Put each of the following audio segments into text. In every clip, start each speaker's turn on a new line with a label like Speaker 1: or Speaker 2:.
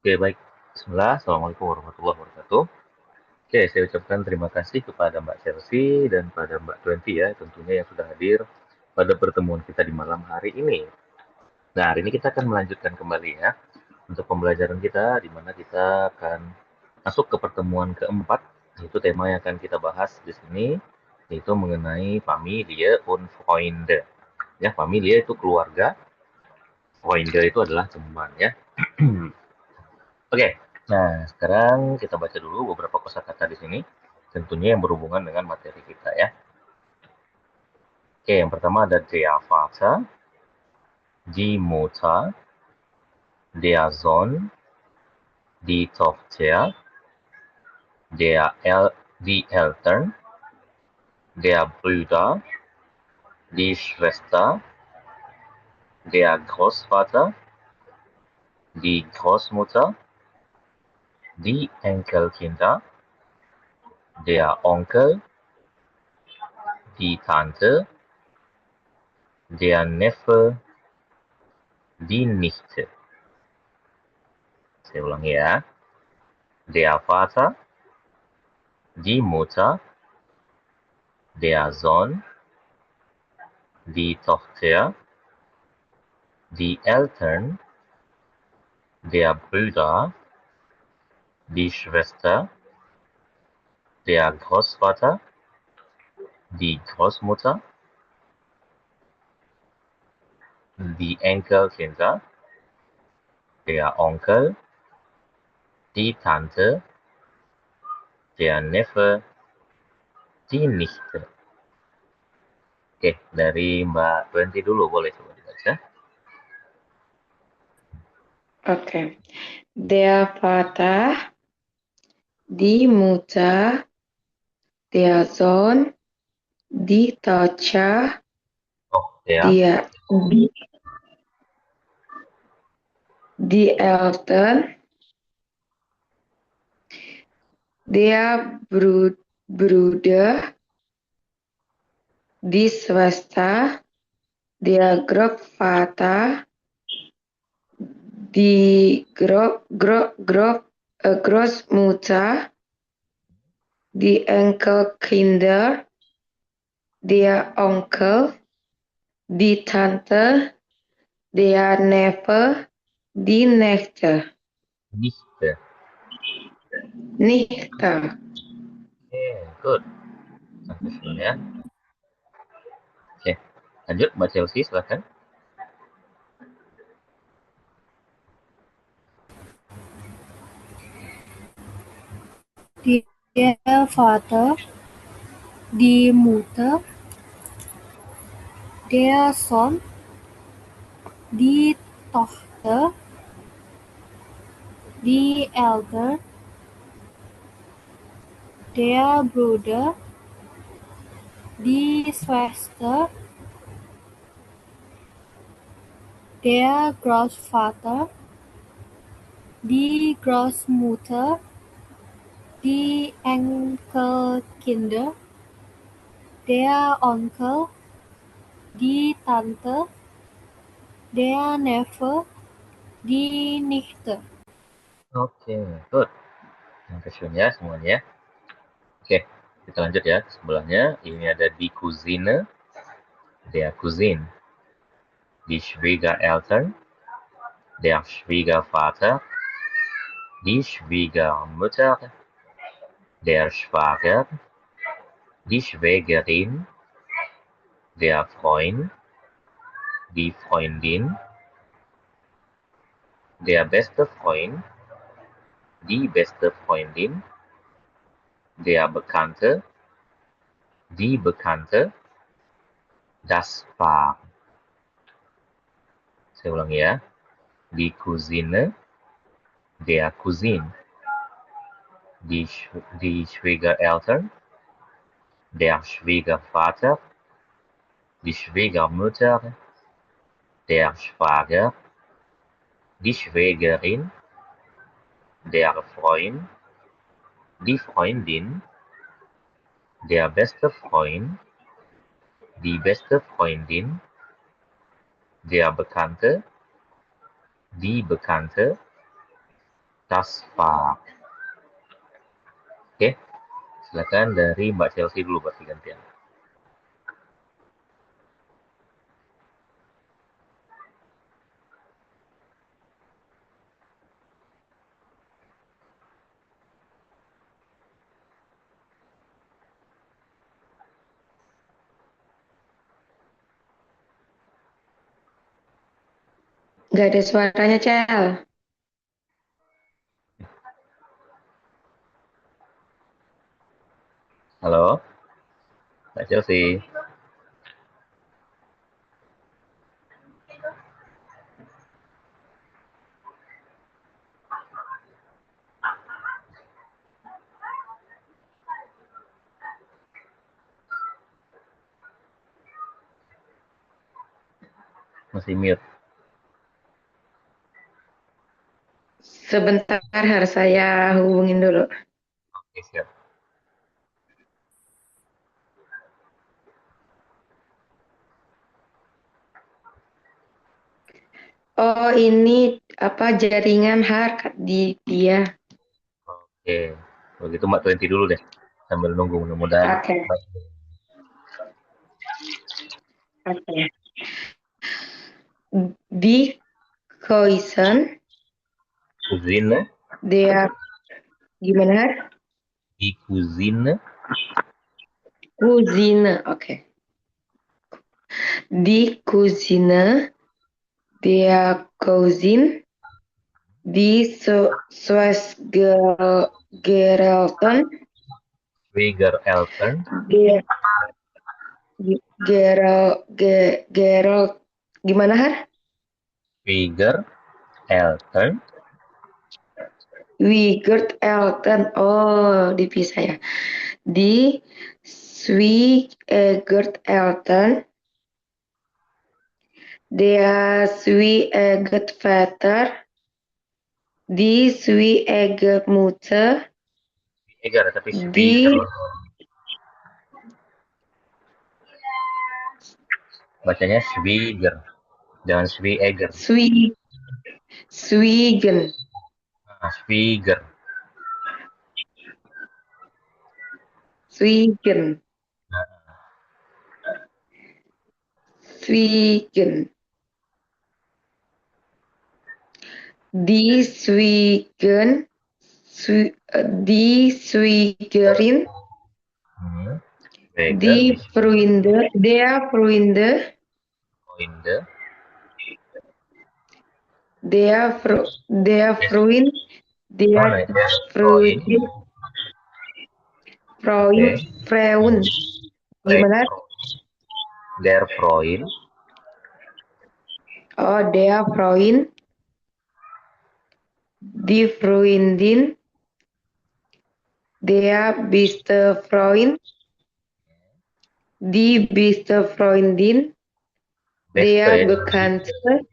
Speaker 1: Oke, baik. Bismillah. Assalamualaikum warahmatullahi wabarakatuh. Oke, saya ucapkan terima kasih kepada Mbak Chelsea dan pada Mbak Twenty ya, tentunya yang sudah hadir pada pertemuan kita di malam hari ini. Nah, hari ini kita akan melanjutkan kembali ya untuk pembelajaran kita, di mana kita akan masuk ke pertemuan keempat, yaitu tema yang akan kita bahas di sini, yaitu mengenai Familie und Freunde. Ya, Familie itu keluarga, Freunde itu adalah teman ya. Oke, nah sekarang kita baca dulu beberapa kosakata di sini, tentunya yang berhubungan dengan materi kita ya. Oke, yang pertama ada der Vater, die Mutter, der Sohn, die Tochter, die Eltern, der Brüder, die Schwester, der Großvater, die Großmutter, die Enkelkinder, der Onkel, die Tante, der Neffe, die Nichte. Saya ulangi ya. Der Vater, die Mutter, der Sohn, die Tochter, die Eltern, der Brüder, die Schwester, der Großvater, die Großmutter, die Enkelkinder, der Onkel, die Tante, der Neffe, die Nichte. Oke, dari Mbak Twenty dulu boleh coba dibaca.
Speaker 2: Okay. Der Vater, die Mutter, der Sohn, die Tochter,
Speaker 1: Oh, der.
Speaker 2: der, die Eltern, der Bruder, die Schwester, der Großvater, die Großmutter, die Enkelkinder, der Onkel, die Tante, der Neffe, die
Speaker 1: Nichte.
Speaker 2: Nichte.
Speaker 1: Oke, good. Sampai sini ya. Oke, lanjut Mbak Chelsea silahkan.
Speaker 3: Der Vater, die Mutter, der Sohn, die Tochter, die Eltern, der Bruder, die Schwester, der Großvater, die Großmutter, die Enkelkinder, der Onkel, die Tante, der Neffe, die Nichte.
Speaker 1: Oke, good. Sampai ya semuanya. Oke, kita lanjut ya ke sebelahnya. Ini ada die Cousine, der Cousin, die Schwiegereltern, der Schwiegervater, die Schwiegermutter, der Schwager, die Schwägerin, der Freund, die Freundin, der beste Freund, die beste Freundin, der Bekannte, die Bekannte, das Paar. Saya ulangi ya. Die Cousine, der Cousin, die Schwiegereltern, der Schwiegervater, die Schwiegermutter, der Schwager, die Schwägerin, der Freund, die Freundin, der beste Freund, die beste Freundin, der Bekannte, die Bekannte, Das Park. Oke, silakan dari Mbak Chelsea dulu buat gantian.
Speaker 2: Nggak ada suaranya, Cel.
Speaker 1: Halo, Mbak Chelsea. Masih mute.
Speaker 2: Sebentar, harus saya hubungin dulu.
Speaker 1: Oke, siap.
Speaker 2: Oh, ini apa jaringan hard di dia.
Speaker 1: Oke, begitu Mbak 20 dulu deh. Sambil nunggu, mudah-mudahan.
Speaker 2: Oke. Oke. Die Koisen,
Speaker 1: Cuisine,
Speaker 2: dia gimana?
Speaker 1: di cuisine,
Speaker 2: Cousine, oke. Die Cousine, der Cousin, die Schwiegereltern,
Speaker 1: Schwiegereltern,
Speaker 2: der Gerald, gimana Har?
Speaker 1: Schwiegereltern,
Speaker 2: Elton, oh dipisah ya. Die Schwiegereltern, der Schwiegervater, die Schwiegermutter,
Speaker 1: Schwieger, tapi
Speaker 2: die
Speaker 1: Schwieger. Bacanya Schwieger, jangan Schwieger.
Speaker 2: Schwiegen,
Speaker 1: Nah, Schwieger.
Speaker 2: Schwiegen, Schwiegen. Die Schwiegen, die Schwiegerin,
Speaker 1: Schwieger,
Speaker 2: die Freunde, der Freunde,
Speaker 1: Freunde,
Speaker 2: der Freund, der
Speaker 1: Freund,
Speaker 2: Freund,
Speaker 1: okay.
Speaker 2: Freund, gimana?
Speaker 1: Der Freund,
Speaker 2: Oh, der Freund, die Freundin, der beste Freund, die beste Freundin, der Bekannte,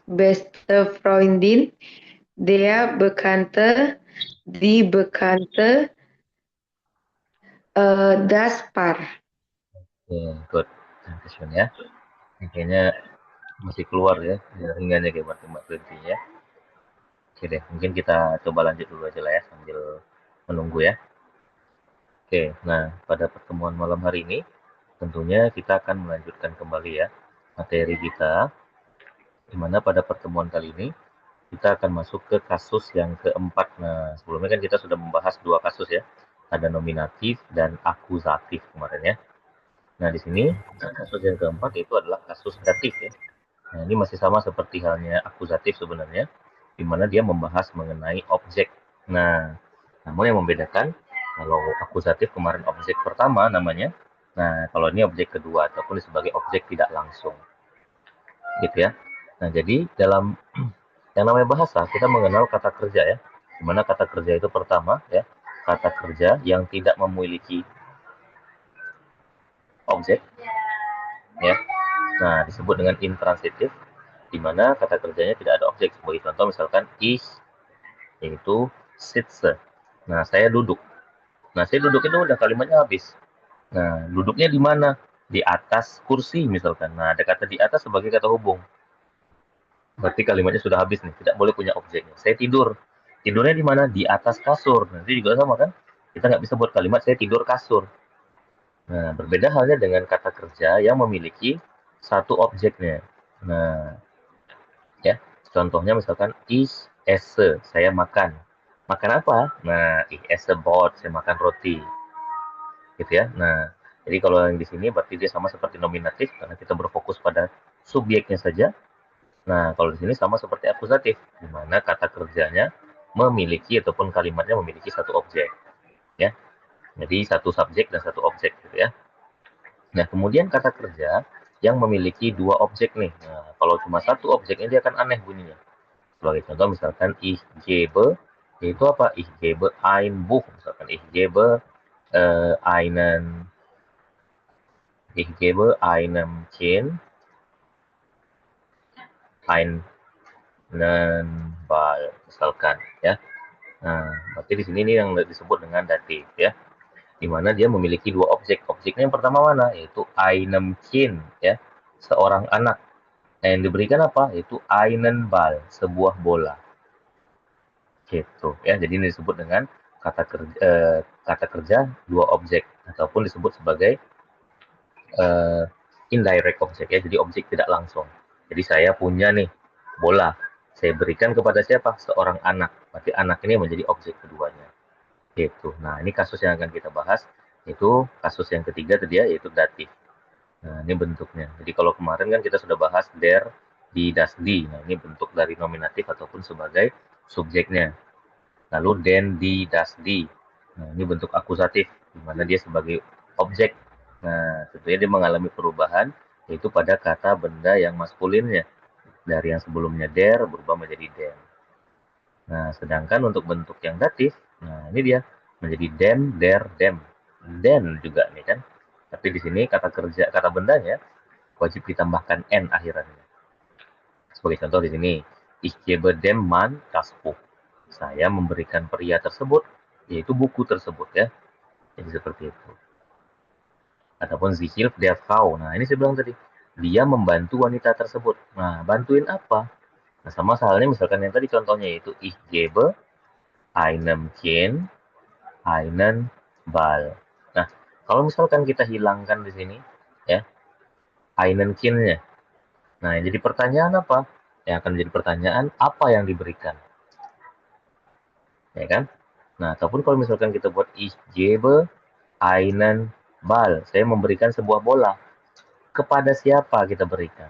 Speaker 2: beste Freundin, der Bekannte, die Bekannte, das Paar.
Speaker 1: Good. Dankeschön ya. Kayaknya masih keluar ya jaringannya kayak Mbak Printi ya. Oke deh, mungkin kita coba lanjut dulu aja lah ya sambil menunggu ya. Oke, nah pada pertemuan malam hari ini tentunya kita akan melanjutkan kembali ya materi kita, di mana pada pertemuan kali ini kita akan masuk ke kasus yang keempat. Nah, sebelumnya kan kita sudah membahas dua kasus ya, ada nominatif dan akusatif kemarin ya. Nah, di sini kasus yang keempat itu adalah kasus datif ya. Nah, ini masih sama seperti halnya akusatif sebenarnya, di mana dia membahas mengenai objek. Nah, namun yang membedakan, kalau akusatif kemarin objek pertama namanya, nah kalau ini objek kedua ataupun sebagai objek tidak langsung, gitu ya. Nah, jadi dalam yang namanya bahasa, kita mengenal kata kerja ya, di mana kata kerja itu pertama ya, kata kerja yang tidak memiliki objek ya. Nah, disebut dengan intransitif, di mana kata kerjanya tidak ada objek. Sebagai contoh misalkan is, yaitu sitze. Nah, saya duduk. Nah, saya duduk itu udah kalimatnya habis. Nah, duduknya di mana? Di atas kursi misalkan. Nah, ada kata di atas sebagai kata hubung. Berarti kalimatnya sudah habis nih, tidak boleh punya objeknya. Saya tidur. Tidurnya di mana? Di atas kasur. Nanti juga sama kan? Kita nggak bisa buat kalimat saya tidur kasur. Nah, berbeda halnya dengan kata kerja yang memiliki satu objeknya. Nah, ya, contohnya misalkan is esse, saya makan. Makan apa? Nah, ich esse Brot, saya makan roti. Gitu ya. Nah, jadi kalau yang di sini berarti dia sama seperti nominatif karena kita berfokus pada subjeknya saja. Nah, kalau di sini sama seperti akusatif, di mana kata kerjanya memiliki ataupun kalimatnya memiliki satu objek, ya. Jadi satu subjek dan satu objek gitu ya. Nah, kemudian kata kerja yang memiliki dua objek nih. Nah, kalau cuma satu objeknya dia akan aneh bunyinya. Sebagai contoh misalkan ich gebe itu apa? Ich gebe ein Buch, misalkan einen ich gebe einem Kind einen Ball, misalkan ya. Nah, berarti di sini ini yang disebut dengan datif ya, di mana dia memiliki dua objek. Objeknya yang pertama mana? Yaitu einem Kind ya, seorang anak. Yang diberikan apa? Yaitu einen Ball, sebuah bola. Gitu ya. Jadi ini disebut dengan kata kerja dua objek ataupun disebut sebagai indirect object ya. Jadi objek tidak langsung. Jadi saya punya nih bola. Saya berikan kepada siapa? Seorang anak. Berarti anak ini menjadi objek keduanya. Gitu. Nah, ini kasus yang akan kita bahas. Itu kasus yang ketiga tadi ya, yaitu datif. Nah, ini bentuknya. Jadi kalau kemarin kan kita sudah bahas der, di, das, di. Nah, ini bentuk dari nominatif ataupun sebagai subjeknya. Lalu den, di, das, di. Nah, ini bentuk akusatif, di mana dia sebagai objek. Nah, tentunya dia mengalami perubahan, yaitu pada kata benda yang maskulinnya. Dari yang sebelumnya der berubah menjadi den. Nah, sedangkan untuk bentuk yang datif, nah ini dia menjadi dem, der, dem. Den juga nih kan. Tapi di sini kata kerja, kata bendanya wajib ditambahkan n akhirannya. Sebagai contoh di sini, ich gebe dem Mann das Buch. Saya memberikan pria tersebut, yaitu buku tersebut ya. Jadi seperti itu. Ataupun sie hilft der Frau. Nah, ini saya bilang tadi, dia membantu wanita tersebut. Nah, bantuin apa? Nah, sama halnya misalkan yang tadi contohnya yaitu ich gebe einem Kind einen Ball. Nah, kalau misalkan kita hilangkan di sini ya, einen Kind-nya. Nah, yang jadi pertanyaan apa? Yang akan menjadi pertanyaan apa yang diberikan? Ya kan? Nah, ataupun kalau misalkan kita buat ich gebe einen Ball, saya memberikan sebuah bola. Kepada siapa kita berikan?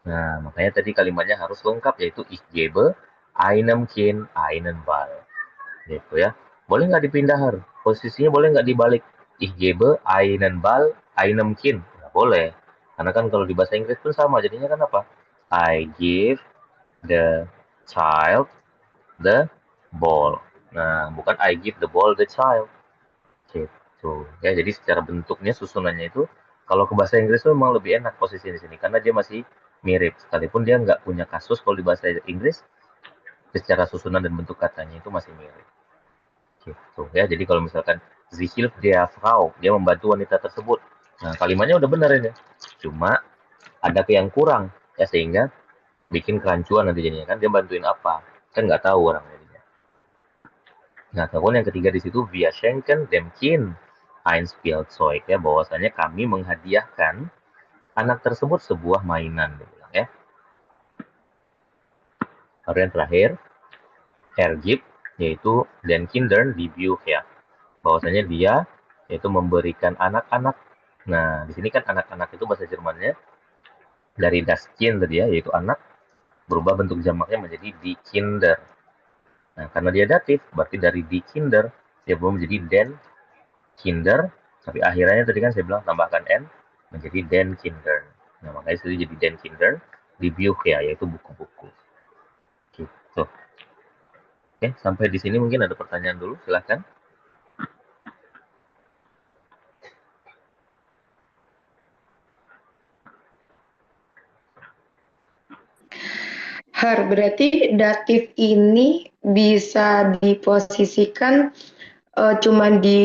Speaker 1: Nah, makanya tadi kalimatnya harus lengkap yaitu ich gebe einem Kind einen Ball. Gitu ya. Boleh nggak dipindah? Posisinya boleh nggak dibalik? Ich gebe einen Ball einem Kind. Nggak boleh. Karena kan kalau di bahasa Inggris pun sama. Jadinya kan apa? I give the child the ball. Nah, bukan I give the ball the child. Gitu. Ya, jadi secara bentuknya susunannya itu kalau ke bahasa Inggris itu memang lebih enak posisi di sini karena dia masih mirip. Sekalipun dia nggak punya kasus kalau di bahasa Inggris, secara susunan dan bentuk katanya itu masih mirip. Gitu ya. Jadi kalau misalkan sie hilft der Frau, dia membantu wanita tersebut. Nah, kalimatnya udah benar ini. Cuma ada yang kurang ya sehingga bikin kerancuan nanti jadinya kan dia bantuin apa? Kan nggak tahu orang jadinya. Nah, kemudian yang ketiga di situ wir schenken dem Kind ein Spielzeug ya bahwasanya kami menghadiahkan anak tersebut sebuah mainan dibilang ya. Lalu yang terakhir gibt yaitu den Kindern die Bücher. Bahwasanya dia yaitu memberikan anak-anak. Nah, di sini kan anak-anak itu bahasa Jermannya dari das Kind tadi ya, yaitu anak, berubah bentuk jamaknya menjadi die Kinder. Nah, karena dia datif, berarti dari die Kinder dia belum menjadi den Kinder, tapi akhirnya tadi kan saya bilang tambahkan n menjadi den Kinder. Nah, makanya itu jadi den Kinder di Bücher, yaitu buku-buku. Gitu. Oke, sampai di sini mungkin ada pertanyaan dulu, silahkan.
Speaker 2: Berarti datif ini bisa diposisikan cuma di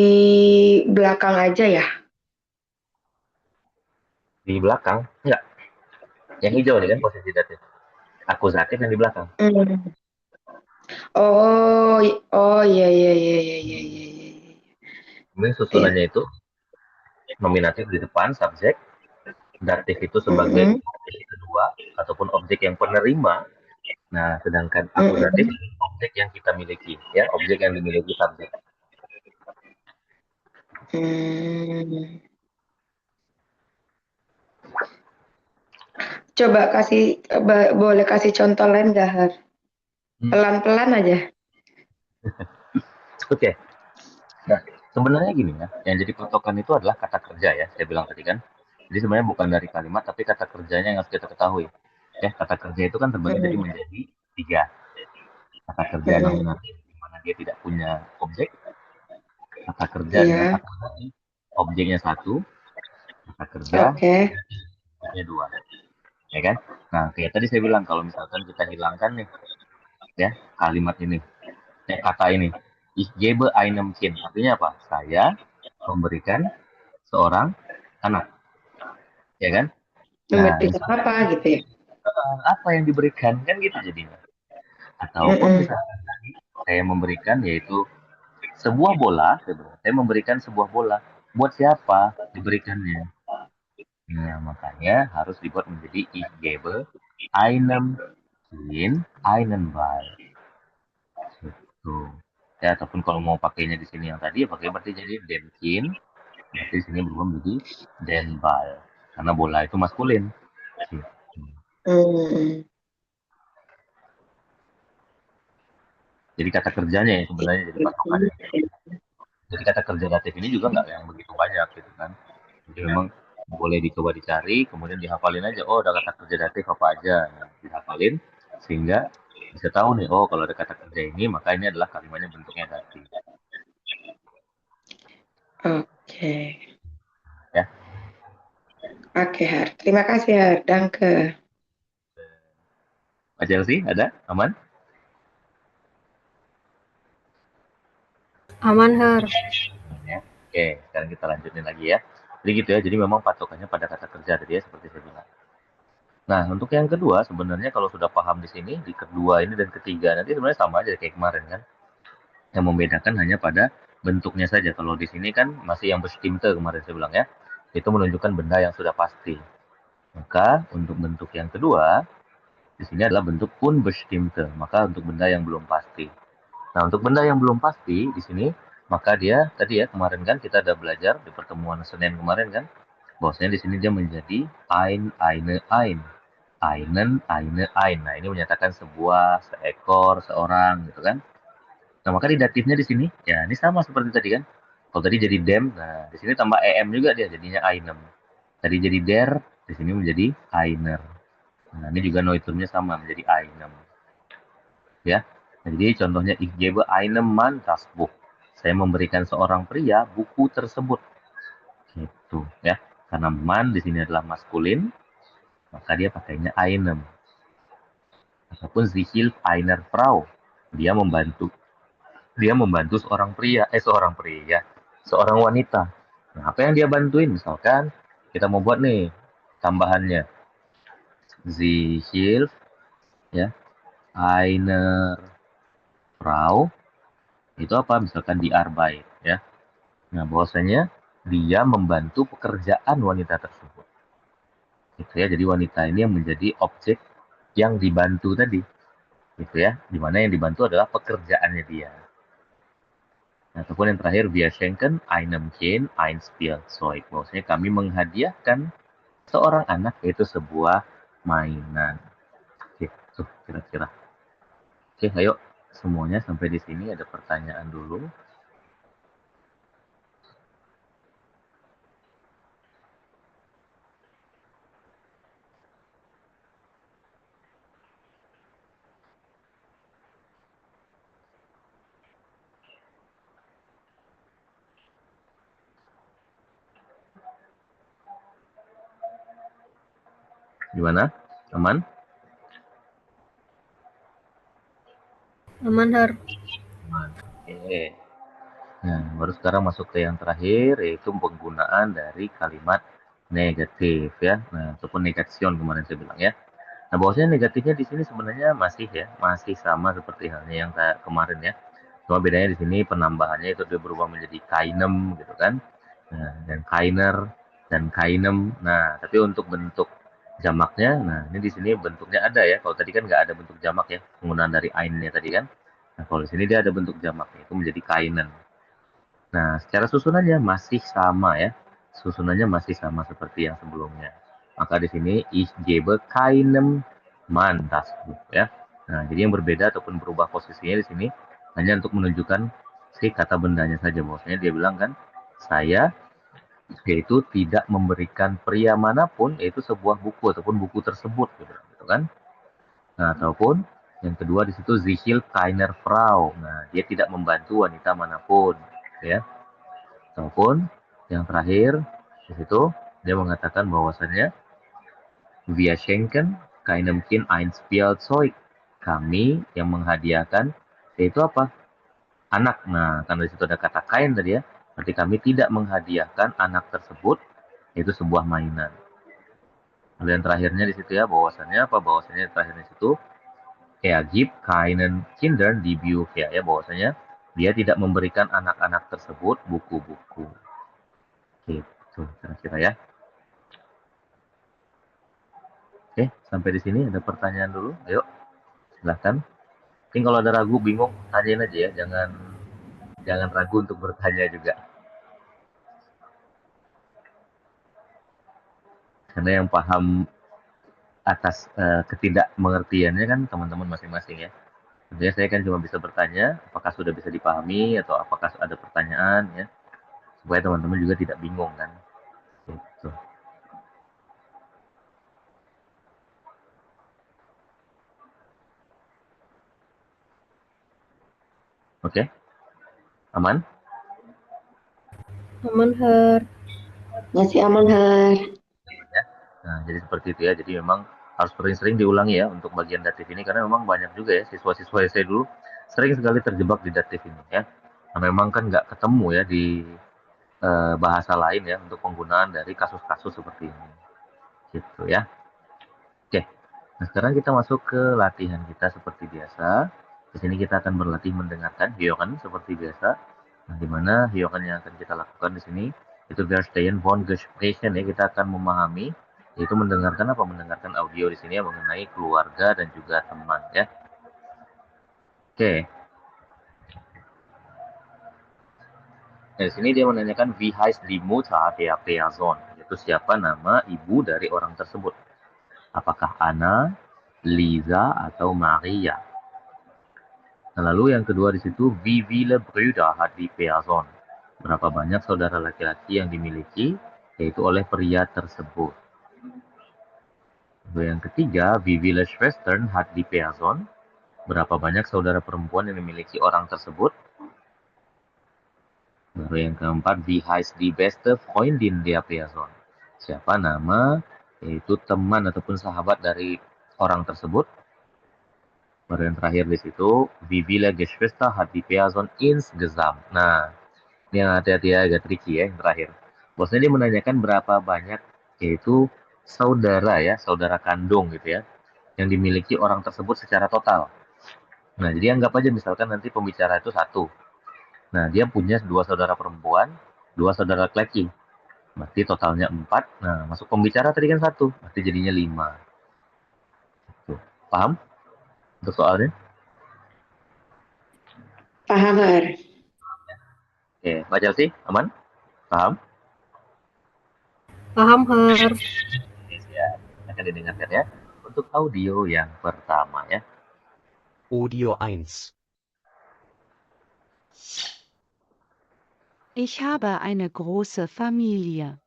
Speaker 2: belakang aja ya?
Speaker 1: Di belakang, enggak. Yang hijau nih kan posisi datif. akusatif yang di belakang.
Speaker 2: Hmm. Oh, oh iya iya iya iya iya iya. Iya.
Speaker 1: Kemudian
Speaker 2: Iya.
Speaker 1: susunannya itu nominatif di depan subjek, datif itu sebagai
Speaker 2: Mm-mm.
Speaker 1: objek kedua ataupun objek yang penerima. Nah, sedangkan akusatif
Speaker 2: Mm-mm.
Speaker 1: objek yang kita miliki, ya, objek yang dimiliki subjek.
Speaker 2: Hmm. Coba boleh kasih contoh lain nggak, Har?
Speaker 1: Hmm.
Speaker 2: Pelan-pelan aja.
Speaker 1: Oke. Nah, sebenarnya gini ya, yang jadi patokan itu adalah kata kerja ya, saya bilang tadi kan. Jadi sebenarnya bukan dari kalimat, tapi kata kerjanya yang harus kita ketahui. Ya, kata kerja itu kan terbagi jadi
Speaker 2: Mm-mm.
Speaker 1: menjadi tiga. Kata kerja
Speaker 2: Mm-mm.
Speaker 1: nominatif, di mana dia tidak punya objek. Kata kerja dengan
Speaker 2: Iya.
Speaker 1: akusatif, objeknya satu. Kata kerja,
Speaker 2: Oke.
Speaker 1: objeknya dua. Ya kan? Nah, kayak tadi saya bilang, kalau misalkan kita hilangkan nih, ya, kalimat ini, kata ini. Ich gebe einem Kind. Artinya apa? Saya memberikan seorang anak. Ya kan? Nah, di
Speaker 2: Memberikan
Speaker 1: sini
Speaker 2: apa gitu ya?
Speaker 1: apa yang diberikan kan gitu jadinya. Ataupun
Speaker 2: Mm-mm.
Speaker 1: misalkan tadi saya memberikan yaitu sebuah bola, saya memberikan sebuah bola. Buat siapa diberikannya? Nah, makanya harus dibuat menjadi ich gebe einem Kind einen Ball. Gitu. Ya, ataupun kalau mau pakainya di sini yang tadi, ya pakai berarti jadi dem Kind. Berarti di sini berubah menjadi den Ball. Karena bola itu maskulin. Gitu.
Speaker 2: Mm.
Speaker 1: Jadi kata kerjanya ya sebenarnya jadi patokannya. Jadi kata kerja datif ini juga nggak yang begitu banyak gitu kan. Jadi memang boleh dicoba dicari, kemudian dihafalin aja. Oh, ada kata kerja datif apa aja. Nah, dihafalin sehingga bisa tahu nih, oh kalau ada kata kerja ini, maka ini adalah kalimatnya bentuknya datif.
Speaker 2: Oke.
Speaker 1: Ya,
Speaker 2: Oke, Har. Terima kasih, Har. Danke.
Speaker 1: Pak Chelsea ada? Aman?
Speaker 3: Aman, Har.
Speaker 1: Aman ya. Oke, sekarang kita lanjutin lagi ya. Jadi gitu ya, jadi memang patokannya pada kata kerja tadi ya, seperti saya bilang. Nah, untuk yang kedua, sebenarnya kalau sudah paham di sini, di kedua ini dan ketiga, nanti sebenarnya sama aja kayak kemarin kan. Yang membedakan hanya pada bentuknya saja. Kalau di sini kan masih yang bestimmte kemarin saya bilang ya, itu menunjukkan benda yang sudah pasti. Maka untuk bentuk yang kedua, di sini adalah bentuk unbestimmte. Maka untuk benda yang belum pasti. Nah, untuk benda yang belum pasti di sini, maka dia tadi ya kemarin kan kita ada belajar di pertemuan Senin kemarin kan, bahwasanya di sini dia menjadi ein. Einen, eine, ein. Nah, ini menyatakan sebuah, seekor, seorang gitu kan. Nah, maka di datifnya di sini, ya ini sama seperti tadi kan. Kalau tadi jadi dem, nah di sini tambah em juga dia jadinya einem. Tadi jadi der, di sini menjadi einer. Nah, ini juga noiturnya sama menjadi einem. Ya. Nah, jadi contohnya ich gebe einem Mann das Buch. Saya memberikan seorang pria buku tersebut. Gitu ya. Karena man di sini adalah maskulin, maka dia pakainya einem. Ataupun sie hilft einer Frau. Dia membantu seorang pria, seorang wanita. Nah, apa yang dia bantuin? Misalkan kita mau buat nih tambahannya, sie hilft ya, eine Frau itu apa? Misalkan di Arbeit ya. Nah, bahwasanya dia membantu pekerjaan wanita tersebut. Gitu ya. Jadi wanita ini yang menjadi objek yang dibantu tadi. Gitu ya. Dimana yang dibantu adalah pekerjaannya dia. Nah, ataupun yang terakhir, wir schenken einem Kind ein Spielzeug. Bahwasanya kami menghadiahkan seorang anak yaitu sebuah mainan. Gitu kira-kira. Oke, ayo semuanya sampai di sini ada pertanyaan dulu. Gimana? Aman?
Speaker 3: Aman, Har.
Speaker 1: Aman. Oke. Nah, baru sekarang masuk ke yang terakhir, yaitu penggunaan dari kalimat negatif ya. Nah, ataupun negation kemarin saya bilang ya. Nah, bahwasanya negatifnya di sini sebenarnya masih sama seperti halnya yang kayak kemarin ya. Cuma bedanya di sini penambahannya itu dia berubah menjadi kainem gitu kan. Nah, dan kainer dan kainem. Nah, tapi untuk bentuk jamaknya, nah ini di sini bentuknya ada ya. Kalau tadi kan nggak ada bentuk jamak ya, penggunaan dari ainnya tadi kan. Nah, kalau di sini dia ada bentuk jamaknya, itu menjadi kainen. Nah, secara susunannya masih sama ya. Susunannya masih sama seperti yang sebelumnya. Maka di sini ich gebe keinem Mann das Buch ya. Nah, jadi yang berbeda ataupun berubah posisinya di sini hanya untuk menunjukkan si kata bendanya saja. Bahwasanya dia bilang kan, saya yaitu tidak memberikan pria manapun yaitu sebuah buku ataupun buku tersebut gitu kan. Nah, ataupun yang kedua di situ Zichil keiner Frau. Nah, dia tidak membantu wanita manapun ya. Ataupun yang terakhir di situ dia mengatakan bahwasannya wir schenken keinem Kind ein Spielzeug. Kami yang menghadiahkan yaitu apa? Anak. Nah, karena di situ ada kata kain tadi ya. Berarti kami tidak menghadiahkan anak tersebut yaitu sebuah mainan. Lalu yang terakhirnya di situ ya bahwasannya apa? Bahwasannya terakhirnya di situ er gibt keinen Kindern die Bücher ya bahwasanya dia tidak memberikan anak-anak tersebut buku-buku. Gitu kira-kira ya. Oke, sampai di sini ada pertanyaan dulu. Ayo, silahkan. Mungkin kalau ada ragu, bingung, tanyain aja ya. Jangan jangan ragu untuk bertanya juga. Karena yang paham atas ketidakmengertiannya kan teman-teman masing-masing ya. Tentunya saya kan cuma bisa bertanya apakah sudah bisa dipahami atau apakah ada pertanyaan ya. Supaya teman-teman juga tidak bingung kan. Gitu. Oke, aman?
Speaker 3: Aman, Her.
Speaker 2: Masih aman, Har.
Speaker 1: Ya. Nah, jadi seperti itu ya. Jadi memang harus sering-sering diulangi ya untuk bagian datif ini karena memang banyak juga ya siswa-siswa saya dulu sering sekali terjebak di datif ini ya. Nah, memang kan nggak ketemu ya di bahasa lain ya untuk penggunaan dari kasus-kasus seperti ini. Gitu ya. Oke. Nah, sekarang kita masuk ke latihan kita seperti biasa. Di sini kita akan berlatih mendengarkan hyokan seperti biasa. Nah, di mana hyokan yang akan kita lakukan di sini itu Verstehen von Gesprächen ya. Kita akan memahami yaitu mendengarkan apa? Mendengarkan audio di sini ya mengenai keluarga dan juga teman ya. Oke. Nah, di sini dia menanyakan wie heißt die Mutter der Person? Yaitu siapa nama ibu dari orang tersebut? Apakah Anna, Lisa, atau Maria? Nah, lalu yang kedua di situ, wie viele Brüder hat die Person? Berapa banyak saudara laki-laki yang dimiliki, yaitu oleh pria tersebut. Lalu yang ketiga, wie viele Schwestern hat die Person? Berapa banyak saudara perempuan yang dimiliki orang tersebut? Lalu yang keempat, wie heißt die beste Freundin der Person? Siapa nama, yaitu teman ataupun sahabat dari orang tersebut? Baru yang terakhir di situ, wie viele Geschwister hat die Person insgesamt? Nah, ini yang hati-hati ya, agak tricky ya yang terakhir. Bosnya dia menanyakan berapa banyak, yaitu saudara ya, saudara kandung gitu ya, yang dimiliki orang tersebut secara total. Nah, jadi anggap aja misalkan nanti pembicara itu satu. Nah, dia punya dua saudara perempuan, dua saudara laki-laki. Berarti totalnya empat. Nah, masuk pembicara tadi kan satu. Berarti jadinya lima. Tuh. Paham untuk soalnya?
Speaker 2: Paham, Har.
Speaker 1: Oke, Mbak Chelsea, aman? Paham?
Speaker 3: Paham, Her.
Speaker 1: Oke, siap. Akan didengarkan ya. Untuk audio yang pertama ya.
Speaker 4: Audio 1.
Speaker 5: Ich habe eine große Familie.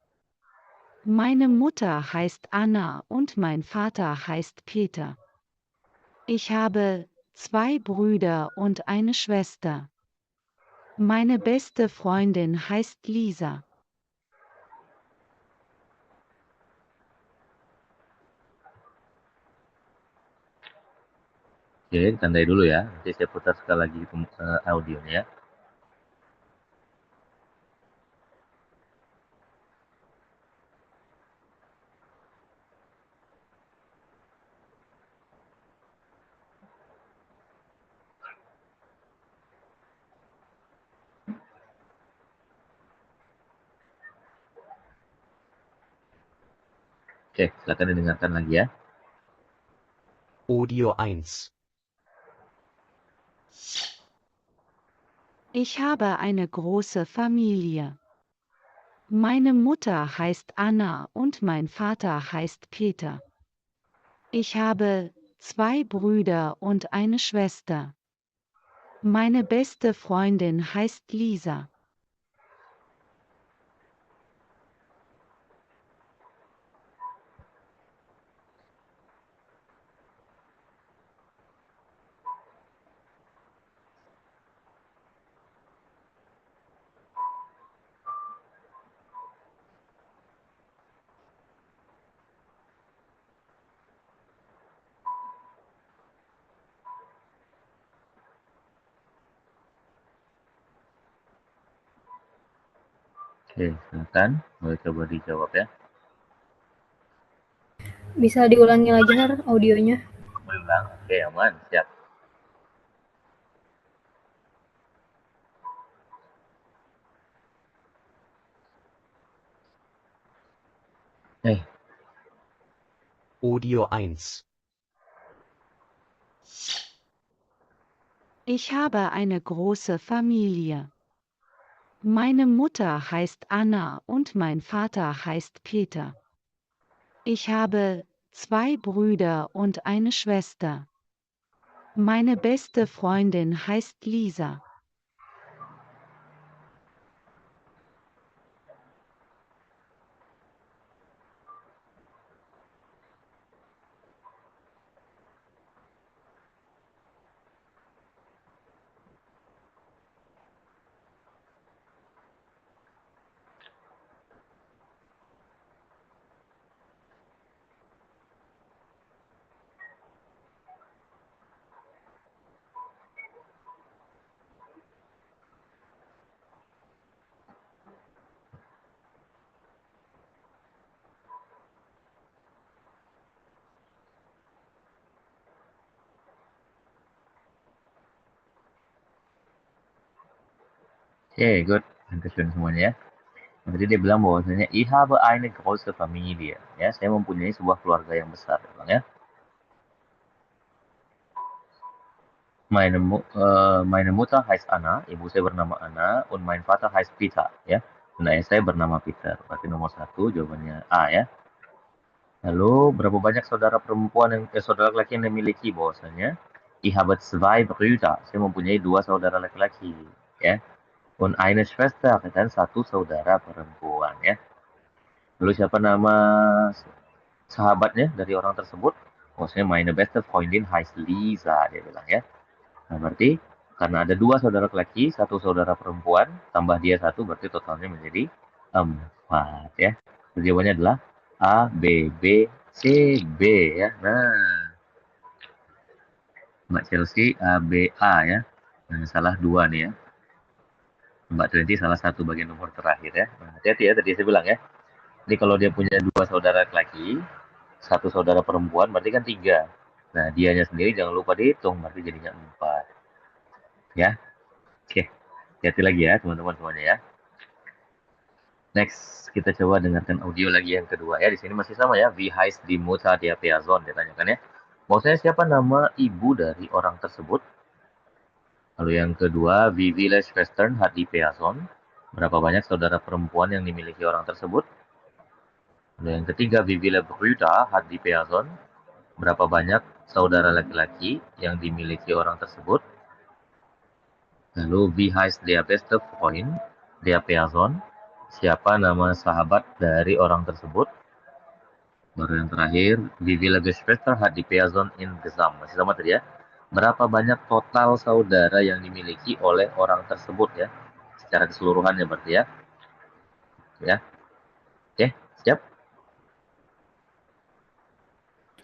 Speaker 5: Meine Mutter heißt Anna und mein Vater heißt Peter. Ich habe 2 Brüder und eine Schwester. Meine beste Freundin heißt Lisa.
Speaker 1: Oke, tandai dulu ya. Nanti saya putar sekali lagi audionya ya. Oke, silakan didengarkan lagi ya.
Speaker 4: Audio 1.
Speaker 5: Ich habe eine große Familie. Meine Mutter heißt Anna und mein Vater heißt Peter. Ich habe 2 Brüder und eine Schwester. Meine beste Freundin heißt Lisa.
Speaker 1: Oke, silakan. Boleh coba dijawab ya.
Speaker 3: Bisa diulangi lagi Har audionya?
Speaker 1: Boleh ulang. Oke, aman. Siap.
Speaker 4: Audio 1.
Speaker 5: Ich habe eine große Familie. Meine Mutter heißt Anna und mein Vater heißt Peter. Ich habe 2 Brüder und eine Schwester. Meine beste Freundin heißt Lisa.
Speaker 1: Oke, good. Dankeschön semuanya ya. Berarti dia bilang bahwasanya ich habe eine große Familie. Ya, saya mempunyai sebuah keluarga yang besar, ya, Bang ya. Meine Mutter heißt Anna, ibu saya bernama Anna, und mein Vater heißt Peter, ya. Dan ayah saya bernama Peter. Berarti nomor 1 jawabannya A ya. Lalu berapa banyak saudara laki-laki yang dimiliki? Bahwasanya ich habe 2 Brüder. Saya mempunyai 2 saudara laki-laki, ya. Und eine Schwester dan 1 saudara perempuan, ya. Lalu siapa nama sahabatnya dari orang tersebut? Maksudnya meine beste Freundin heißt Lisa, dia bilang ya. Nah, berarti karena ada 2 saudara laki-laki, 1 saudara perempuan, tambah dia 1, berarti totalnya menjadi 4 ya. Jadi jawabannya adalah A, B, B, C, B ya. Nah, Mbak Chelsea A, B, A ya. Nah, salah 2 nih ya. Mbak Twenty salah 1 bagian nomor terakhir ya. Nah, hati-hati ya, tadi saya bilang ya. Jadi kalau dia punya 2 saudara laki-laki, 1 saudara perempuan, berarti kan 3. Nah, dianya sendiri jangan lupa dihitung, berarti jadinya 4. Ya, oke. Hati-hati lagi ya, teman-teman semuanya ya. Next, kita coba dengarkan audio lagi yang kedua ya. Di sini masih sama ya. Wie heißt die Mutter der Person? Ditanyakan ya. Maksudnya siapa nama ibu dari orang tersebut? Lalu yang kedua, wie viele Schwestern hat die Person? Berapa banyak saudara perempuan yang dimiliki orang tersebut? Lalu yang ketiga, wie viele Brüder hat die Person? Berapa banyak saudara laki-laki yang dimiliki orang tersebut? Lalu, wie heißt der beste Freund der Person? Siapa nama sahabat dari orang tersebut? Baru yang terakhir, wie viele Geschwister hat die Person insgesamt? Masih sama tadi ya. Berapa banyak total saudara yang dimiliki oleh orang tersebut ya? Secara keseluruhannya berarti ya. Ya. Oke, siap?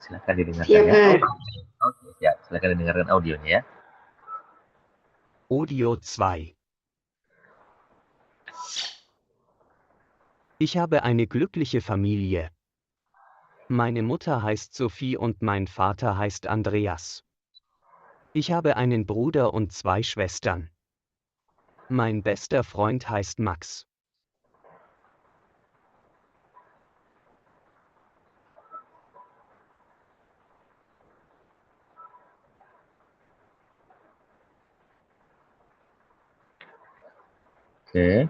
Speaker 1: Silakan didengarkan
Speaker 2: Siap,
Speaker 1: ya.
Speaker 2: Har.
Speaker 1: Oke, siap. Silakan didengarkan audionya ya.
Speaker 4: Audio 2. Ich habe eine glückliche Familie. Meine Mutter heißt Sophie und mein Vater heißt Andreas. Ich habe einen Bruder und 2 Schwestern. Mein bester Freund heißt Max.
Speaker 1: Oke,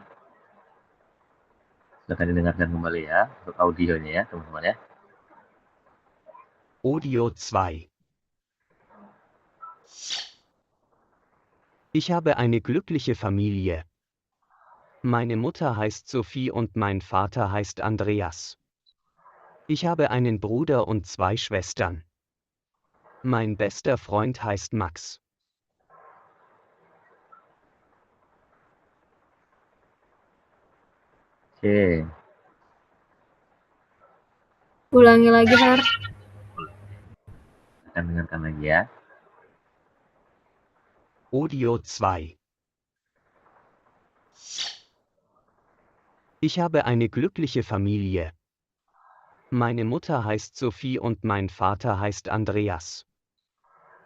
Speaker 1: silakan didengarkan kembali ya untuk audionya ya, teman-teman ya.
Speaker 4: Audio 2. Ich habe eine glückliche Familie. Meine Mutter heißt Sophie und mein Vater heißt Andreas. Ich habe einen Bruder und 2 Schwestern. Mein bester Freund heißt Max.
Speaker 1: Oke,
Speaker 3: Ulangi lagi, Har.
Speaker 1: akan dengarkan lagi ya.
Speaker 4: Audio 2. Ich habe eine glückliche Familie. Meine Mutter heißt Sophie und mein Vater heißt Andreas.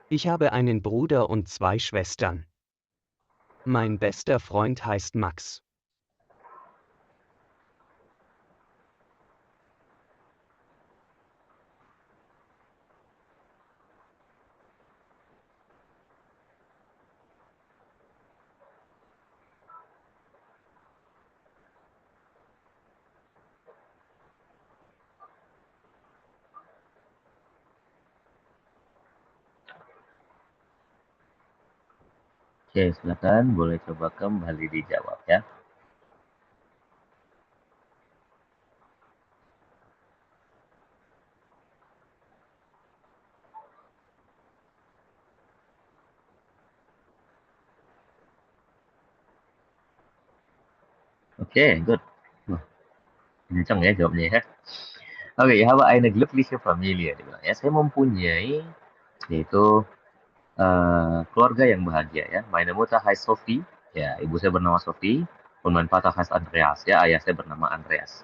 Speaker 4: Ich habe einen Bruder und 2 Schwestern. Mein bester Freund heißt Max.
Speaker 1: Oke, silakan boleh coba kembali dijawab ya. Oke, good. Wah, kencang ya jawabnya ya. Oke, ich habe eine glückliche Familie. Dia bilang ya, saya mempunyai yaitu keluarga yang bahagia ya. Meine Mutter heißt Sophie. Ya, ibu saya bernama Sophie. Und mein Vater heißt Andreas. Ya, ayah saya bernama Andreas.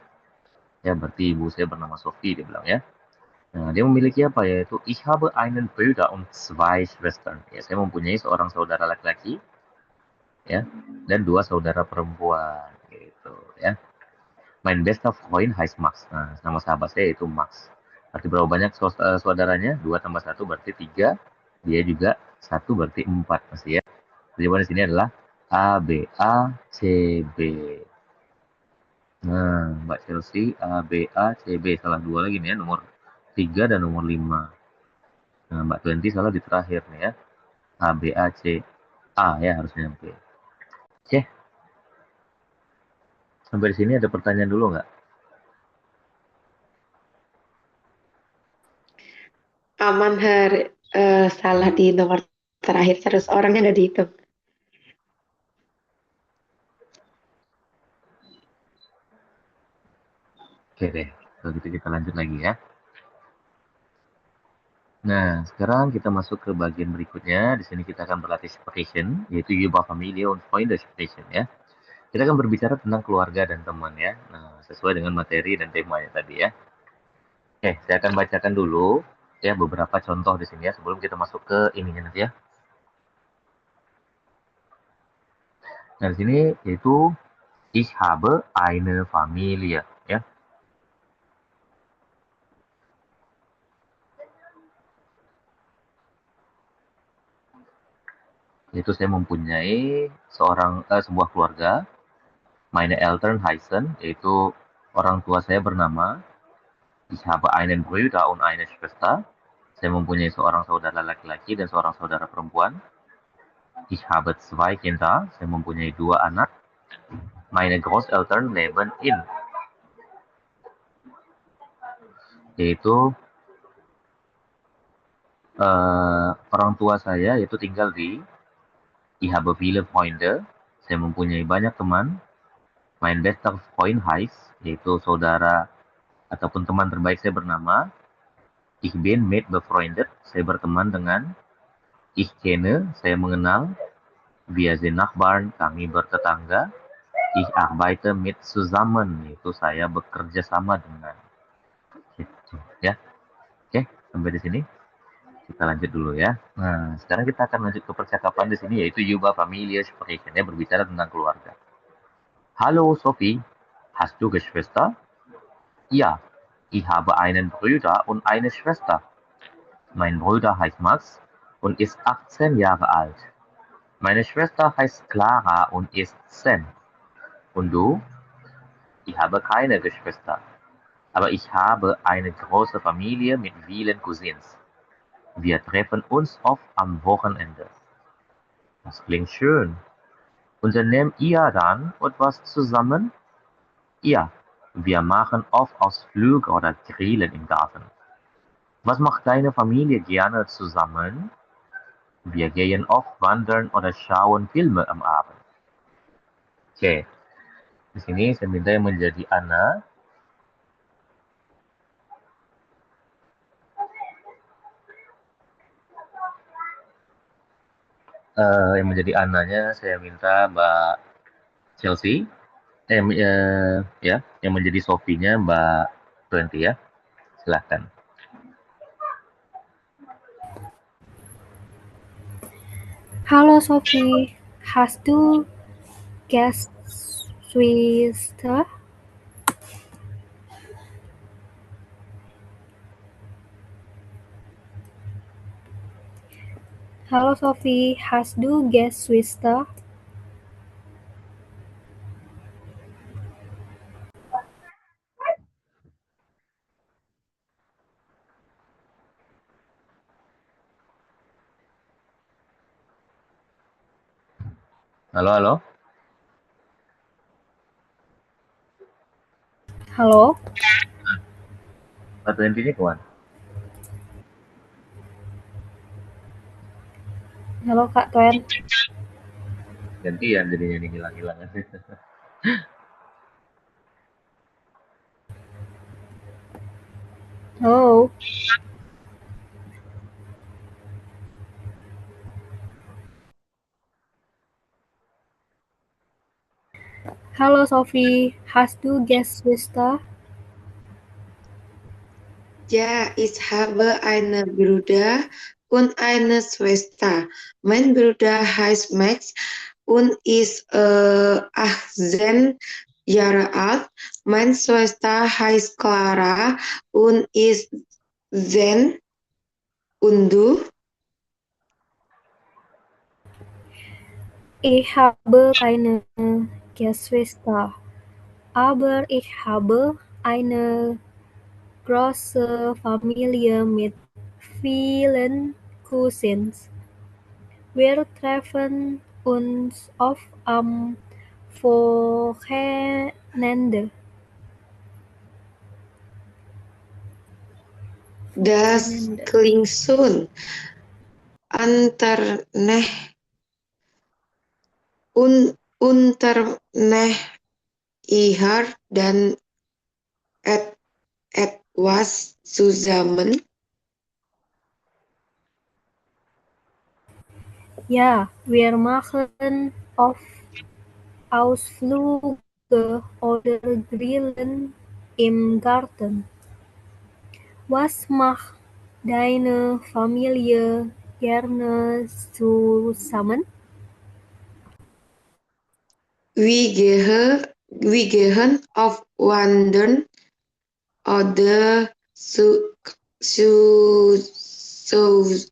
Speaker 1: Ya, berarti ibu saya bernama Sophie, dia bilang ya. Nah, dia memiliki apa yaitu ich habe einen Bruder und 2 Schwestern. Ya, saya mempunyai seorang saudara laki-laki ya dan 2 saudara perempuan gitu ya. Mein bester Freund heißt Max. Nah, nama sahabat saya itu Max. Berarti berapa banyak saudaranya? 2 tambah 1 berarti 3. Dia juga 1 berarti 4 masih ya. Jawaban di sini adalah A, B, A, C, B. Nah, Mbak Chelsea A, B, A, C, B. Salah 2 lagi nih ya, nomor 3 dan nomor 5. Nah, Mbak Twenty salah di terakhir nih ya. A, B, A, C, A ya harusnya B. Oke. Sampai di sini ada pertanyaan dulu nggak?
Speaker 2: Aman, Har. Salah di nomor terakhir, terus orangnya nggak dihitung.
Speaker 1: Oke deh, kalau gitu kita lanjut lagi ya. Nah, sekarang kita masuk ke bagian berikutnya. Di sini kita akan berlatih Sprechen, yaitu über Familie und Freunde Sprechen ya. Kita akan berbicara tentang keluarga dan teman ya. Nah, sesuai dengan materi dan temanya tadi ya. Oke, saya akan bacakan dulu ya beberapa contoh di sini ya sebelum kita masuk ke ininya nanti ya. Nah, di sini yaitu ich habe eine Familie ya. Yaitu saya mempunyai sebuah keluarga. Meine Eltern heißen, yaitu orang tua saya bernama. Ich habe einen Bruder und eine Schwester. Saya mempunyai seorang saudara laki-laki dan seorang saudara perempuan. Ich habe 2 Kinder. Saya mempunyai 2 anak. Meine Großeltern leben in. Yaitu orang tua saya yaitu tinggal di. Ich habe viele Freunde. Saya mempunyai banyak teman. Mein bester Freund heißt, yaitu saudara ataupun teman terbaik saya bernama. Ich bin mit befreundet. Saya berteman dengan. Ich kenne, saya mengenal. Wir sind Nachbarn, kami bertetangga. Ich arbeite mit zusammen, yaitu saya bekerja sama dengan. Gitu, ya. Oke, sampai di sini. Kita lanjut dulu ya. Nah, sekarang kita akan lanjut ke percakapan di sini yaitu über Familie sprechen ya, berbicara tentang keluarga. Hallo Sophie, hast du Geschwister? Ja, ich habe einen Bruder und eine Schwester. Mein Bruder heißt Max und ist 18 Jahre alt. Meine Schwester heißt Clara und ist 10. Und du? Ich habe keine Geschwister, aber ich habe eine große Familie mit vielen Cousins. Wir treffen uns oft am Wochenende. Das klingt schön. Unternehmt ihr dann etwas zusammen? Ja, wir machen oft Ausflüge oder Grillen im Garten. Was macht deine Familie gerne zusammen? Wir gehen oft wandern oder schauen Filme am Abend. Oke, di sini saya minta yang menjadi Ana. Yang menjadi Ananya saya minta Mbak Chelsea. Ya, yang menjadi Sofinya Mbak Twenty ya. Silahkan.
Speaker 3: Hallo Sophie, hast du Geschwister? Hallo Sophie, hast du Geschwister?
Speaker 1: Halo, halo.
Speaker 3: Halo,
Speaker 1: Mbak Twenty-nya kemana?
Speaker 3: halo Kak Twen.
Speaker 1: Gantian jadinya nih hilang-hilang.
Speaker 3: Halo, hallo Sophie, hast du Geschwister?
Speaker 2: Ja, ich habe einen Bruder und eine Schwester. Mein Bruder heißt Max und ist 18 Jahre alt. Meine Schwester heißt Clara und ist 10. Und du?
Speaker 3: Ich habe keine Geschwister, aber ich habe eine große Familie mit vielen Cousins. Wir treffen uns oft am Wochenende.
Speaker 2: Das klingt schön. Unterneh ihr dann etwas zusammen?
Speaker 3: Ja, wir machen oft Ausflüge oder Grillen im Garten. Was macht deine Familie gerne zusammen?
Speaker 2: Wir gehen auf Wandern oder schauen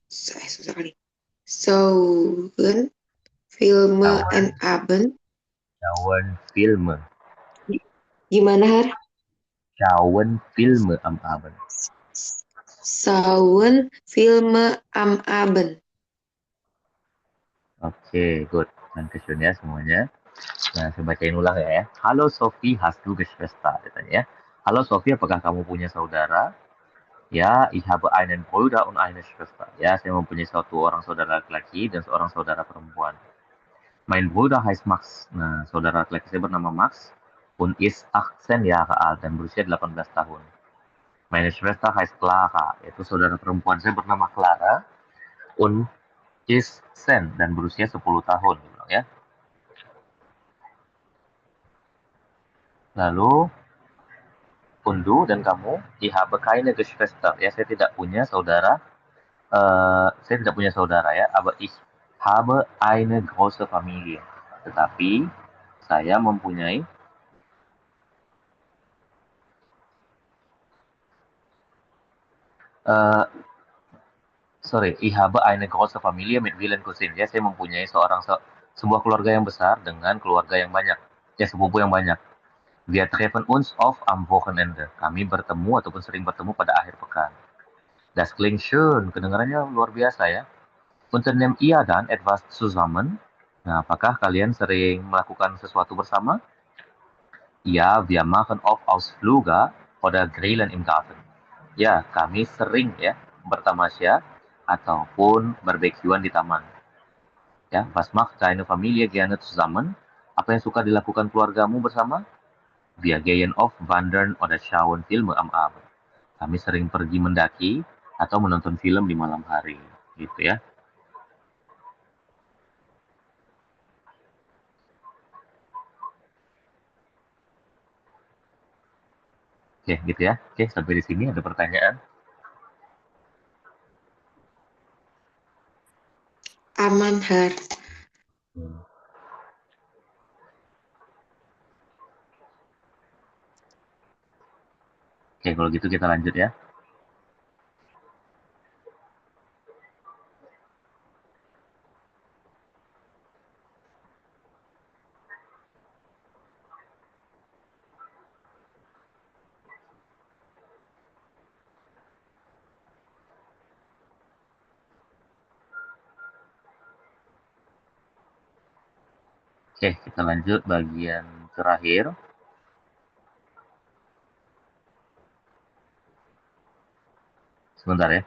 Speaker 2: Filme am Abend.
Speaker 1: Schauen Filme.
Speaker 2: Gimana, Har?
Speaker 1: Schauen Filme am Abend.
Speaker 2: Schauen Filme am Abend.
Speaker 1: Oke, good. Dankeschön ya semuanya. Nah, saya bacain ulang ya. Halo Sofi, hast du Geschwister? Katanya ya. Halo Sofi, apakah kamu punya saudara? Ya, ich habe einen Bruder und eine Schwester. Ya, saya mempunyai satu orang saudara laki-laki dan seorang saudara perempuan. Mein Bruder heißt Max. Nah, saudara laki-laki saya bernama Max und ist 18 Jahre alt dan berusia 18 tahun. Meine Schwester heißt Clara, yaitu saudara perempuan saya bernama Clara und ist 10 dan berusia 10 tahun. Ya. Lalu Undu dan kamu, ich habe keine Geschwister. Ya, saya tidak punya saudara. Saya tidak punya saudara ya, aber ich habe eine große Familie. Tetapi saya mempunyai ich habe eine große Familie mit vielen Cousins. Ya, saya mempunyai sebuah keluarga yang besar dengan keluarga yang banyak. Ya, sepupu yang banyak. Wir treffen uns oft am Wochenende. Kami bertemu ataupun sering bertemu pada akhir pekan. Das klingt schön. Kedengarannya luar biasa ya. Unternehmt ihr dann etwas zusammen? Nah, apakah kalian sering melakukan sesuatu bersama? Ja, wir machen oft Ausflüge oder grillen im Garten. Ya, kami sering ya bertamasya ataupun barbekyuan di taman. Ya, was macht deine Familie gerne zusammen? Apa yang suka dilakukan keluargamu bersama? Wir gehen oft wandern oder schauen Filme am Abend. Kami sering pergi mendaki atau menonton film di malam hari, gitu ya. Oke, gitu ya. Oke, sampai di sini ada pertanyaan.
Speaker 2: Aman, Har.
Speaker 1: Hmm. Oke, kalau gitu kita lanjut ya. Oke, kita lanjut bagian terakhir. Sebentar ya.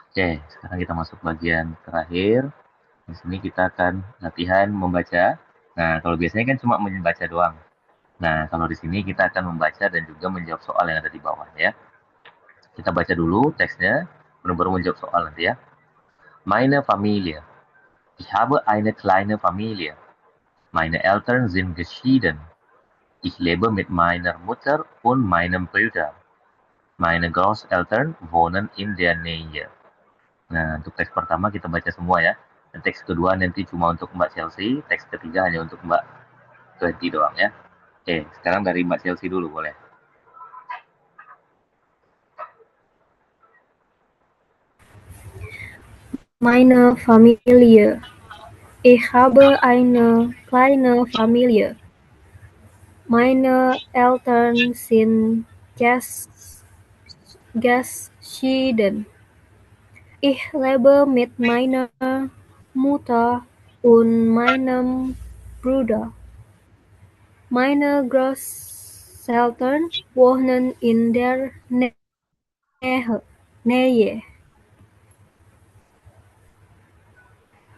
Speaker 1: Oke, sekarang kita masuk bagian terakhir. Di sini kita akan latihan membaca. Nah, kalau biasanya kan cuma membaca doang. Nah, kalau di sini kita akan membaca dan juga menjawab soal yang ada di bawah ya. Kita baca dulu teksnya, baru menjawab soal nanti ya. Meine Familie. Ich habe eine kleine Familie. Meine Eltern sind geschieden. Ich lebe mit meiner Mutter und meinem Bruder. Meine Großeltern wohnen in der Nähe. Nah, untuk teks pertama kita baca semua ya. Dan teks kedua nanti cuma untuk Mbak Chelsea, teks ketiga hanya untuk Mbak Twenty doang ya. Oke, sekarang dari Mbak Chelsea dulu boleh.
Speaker 3: Meine Familie. Ich habe eine kleine Familie. Meine Eltern sind geschieden. Ich lebe mit meiner Mutter und meinem Bruder. Meine Großeltern wohnen in der Nähe.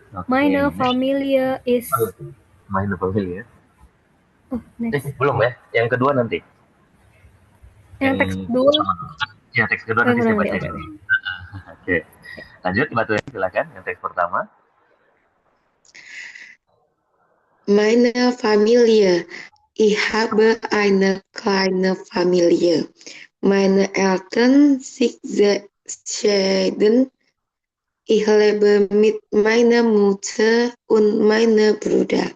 Speaker 1: Oke,
Speaker 3: Meine
Speaker 1: next.
Speaker 3: Familie ist...
Speaker 1: Meine Familie.
Speaker 3: next.
Speaker 1: Belum ya, yang kedua nanti.
Speaker 3: Yang teks kedua.
Speaker 1: Ya, teks kedua nanti saya baca.
Speaker 3: Okay.
Speaker 1: Oke, lanjut Mbak Twenty silakan yang teks pertama.
Speaker 2: Meine Familie. Ich habe eine kleine Familie. Meine Eltern sind geschieden. Ich lebe mit meiner Mutter und meinem Bruder.